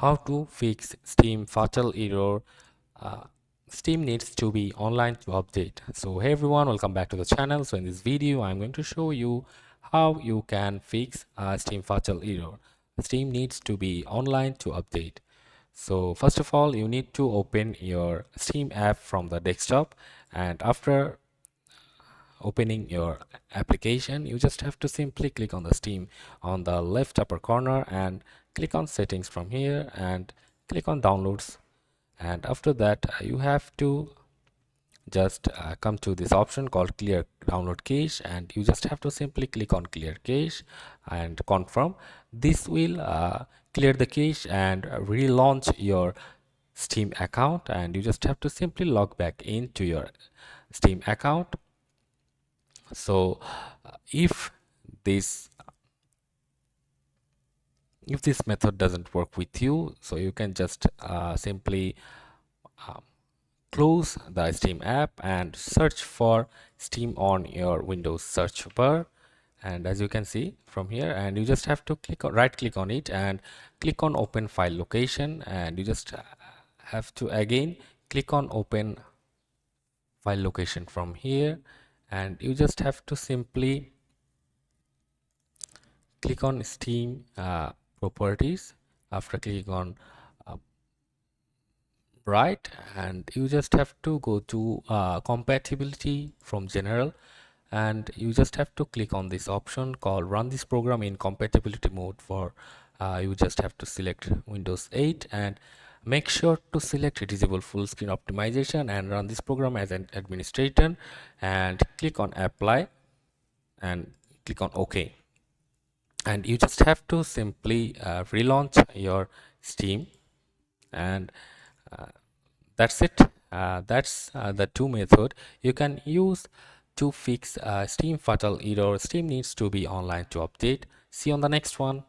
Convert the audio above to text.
How to fix Steam fatal error. uh, Steam needs to be online to update. So hey everyone, welcome back to the channel. So in this video I'm going to show you how you can fix Steam fatal error. Steam needs to be online to update. So first of all, you need to open your Steam app from the desktop, and after opening your application, you just have to simply click on the Steam on the left upper corner and click on settings from here and click on downloads. And after that, you have to just come to this option called clear download cache, and you just have to simply click on clear cache and confirm. This will clear the cache and relaunch your Steam account, and you just have to simply log back into your Steam account. So if this method doesn't work with you, so you can just simply close the Steam app and search for Steam on your Windows search bar. And as you can see from here, and you just have to right click on it and click on open file location, and you just have to again click on open file location from here, and you just have to simply click on Steam properties. After clicking on right, and you just have to go to compatibility from general, and you just have to click on this option called run this program in compatibility mode. For you just have to select Windows 8 and make sure to select disable full screen optimization and run this program as an administrator, and click on apply and click on OK. And you just have to simply relaunch your Steam, and that's it. That's the two method you can use to fix Steam fatal error. Steam needs to be online to update. See you on the next one.